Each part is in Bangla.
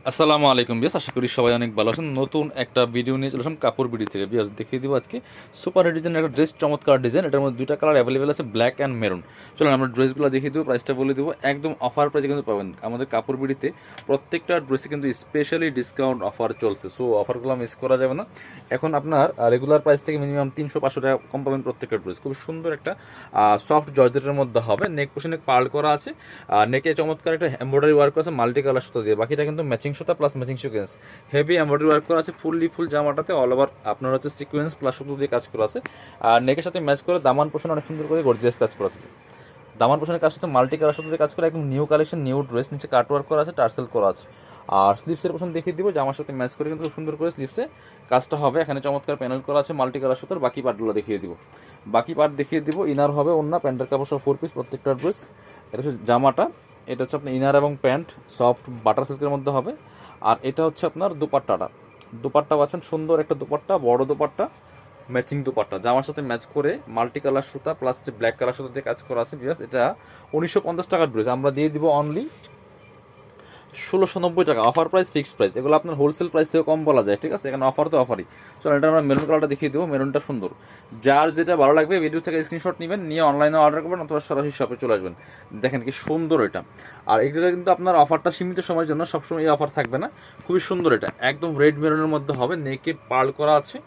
আসসালামু আলাইকুম বিয়াস, আশা করি সবাই অনেক ভালো আছেন। নতুন একটা ভিডিও নিয়ে চলে আসলাম কাপড় বিডি থেকে। বিয়াস দেখিয়ে দিব আজকে সুপার ডিজাইনের একটা ড্রেস, চমৎকার ডিজাইন। এটার মধ্যে দুইটা কালার অ্যাভেলেবেল আছে, ব্ল্যাক অ্যান্ড মেরুন। চলুন আমরা ড্রেসগুলো দেখিয়ে দেবো, প্রাইসটা বলে দেবো। একদম অফার প্রাইসে কিন্তু পাবেন আমাদের কাপড় বিডিতে। প্রত্যেকটা ড্রেসে কিন্তু স্পেশালি ডিসকাউন্ট অফার চলছে, সো অফারগুলো মিস করা যাবে না। এখন আপনার রেগুলার প্রাইস থেকে মিনিমাম 300-500 টাকা কম পাবেন প্রত্যেকটা ড্রেস। খুব সুন্দর একটা সফট জর্জেটের মধ্যে হবে, নেক পোশনে পার্ল করা আছে, নেকে চমৎকার একটা এমব্রয়ডারি ওয়ার্ক আছে মাল্টি কালার সুতো দিয়ে, বাকিটা কিন্তু ম্যাচিং সুতা plus matching sequence. Heavy embroidery work করা আছে, ফুল জামাটাতে অল ওভার আপনার হচ্ছে সিকোয়েন্স প্লাস সুতো দিয়ে কাজ করা আছে। আর নেকের সাথে ম্যাচ করে দামান পোষণ অনেক সুন্দর করে গর্জিয়াস কাজ করা আছে। দামান পোষণের কাজ হচ্ছে মাল্টি কালার সুতো দিয়ে কাজ করে, একদম নিউ কালেকশন, নিউ ড্রেস। নিচে কাট ওয়ার্ক করা আছে, টার্সেল করা আছে। আর স্লিপসের পোষণ দেখিয়ে দিব, জামার সাথে ম্যাচ করে কিন্তু খুব সুন্দর করে স্লিপসে কাজটা হবে। এখানে চমৎকার প্যানেল করা আছে মাল্টি কালার সুতোর। বাকি পার্টগুলো দেখিয়ে দিব, বাকি পার্ট দেখিয়ে দিব। ইনার হবে ওন্না, প্যান্টের কাপড় সব 4 পিস প্রত্যেকটা ড্রেস। এটা হচ্ছে জামাটা, এটা হচ্ছে আপনার ইনার এবং প্যান্ট সফট বাটার সিল্কের মধ্যে হবে। আর এটা হচ্ছে আপনার দুপাট্টাটা, দুপাট্টা পাচ্ছেন সুন্দর একটা দুপাট্টা, বড় দুপাট্টা, ম্যাচিং দুপাট্টা। জামার সাথে ম্যাচ করে মাল্টি কালার সুতা প্লাস যে ব্ল্যাক কালার সুতা দিয়ে কাজ করা আছে। বিকজ এটা 1950 টাকার ড্রেস, আমরা দিয়ে দিব অনলি 1690 টাকা। Offer price, fixed price. এগুলো আপনার হোলসেল প্রাইস থেকে কম বলা যায়, ঠিক আছে? এখানে অফার তো অফারই। চলো এটা আমরা মেরুন কালারটা দেখিয়ে দেবো, মেরুনটা সুন্দর। যার যেটা ভালো লাগবে ভিডিও থেকে স্ক্রিনশট নেবেন, নিয়ে অনলাইনে অর্ডার করবেন অথবা সরাসরি শপে চলে আসবেন। দেখেন কি সুন্দর এটা। আর এগুলো কিন্তু আপনার অফারটা সীমিত সময়ের জন্য, সবসময় এই অফার থাকবে না। খুবই সুন্দর এটা, একদম রেড মেরুনের মধ্যে হবে, নেকে পার্ল করা আছে।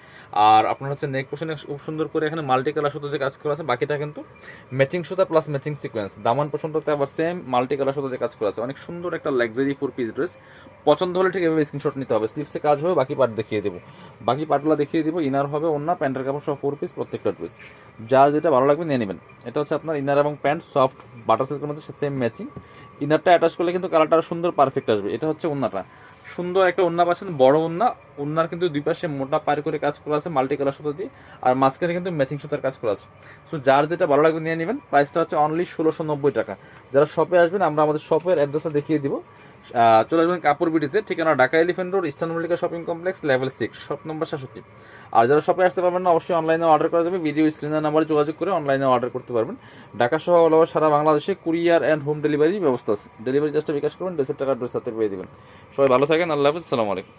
আর আপনার হচ্ছে নেক পোশনে খুব সুন্দর করে এখানে মাল্টি কালার সুতো দিয়ে কাজ করা আছে, বাকিটা কিন্তু ম্যাচিং সুতা প্লাস ম্যাচিং সিকোয়েন্স। দামান পোশনটাতে আবার সেম মাল্টি কালার সুতো দিয়ে কাজ করা আছে। অনেক সুন্দর একটা লাক্সারি 4 পিস ড্রেস। পছন্দ হলে ঠিক এভাবে স্ক্রিনশট নিতে হবে। স্লিপসে কাজ হবে, বাকি পার্ট দেখিয়ে দেবো, বাকি পার্টগুলো দেখিয়ে দিব। ইনার হবে ওন্না, প্যান্টের কাপড় সব 4 পিস প্রত্যেকটা ড্রেস। যার যেটা ভালো লাগবে নিয়ে নেবেন। এটা হচ্ছে আপনার ইনার এবং প্যান্ট সফট বাটার সিল্কের মধ্যে সেম ম্যাচিং। ইনারটা অ্যাটাচ করলে কিন্তু কালারটা সুন্দর পারফেক্ট আসবে। এটা হচ্ছে ওন্নাটা, সুন্দর একটা ওন্না পাচ্ছেন, বড় ওন্না। ওন্নার কিন্তু দুই পাশে মোটা পার করে কাজ করা আছে মাল্টি কালার সুতো দিয়ে, আর মাঝখানে কিন্তু ম্যাচিং সুতার কাজ করা আছে। সো যার যেটা ভালো লাগবে নিয়ে নেবেন। প্রাইসটা হচ্ছে অনলি 1690 টাকা। যারা শপে আসবেন, আমরা আমাদের শপের অ্যাড্রেসটা দেখিয়ে দিব। চলে আসবেন কাপড় বিডিতে, ঠিকানা Dhaka elephant road, eastern Mallika shopping complex, level 6, shop number 67। আর যারা শপে আসতে পারবেন না, অবশ্যই অনলাইনে অর্ডার করা যাবে। ভিডিও স্ক্রিনের নাম্বারে যোগাযোগ করে অনলাইনে অর্ডার করতে পারবেন। ঢাকা সহ অল ওভার সারা বাংলাদেশে কুরিয়ার অ্যান্ড হোম ডেলিভারি ব্যবস্থা আছে। ডেলিভারি জাস্টটা বিকাশ করবেন, ড্রেসের টাকা ড্রেস হাতে পেয়ে দেবেন। সবাই ভালো থাকেন, আল্লাহ হাফিজ, আসসালামু আলাইকুম।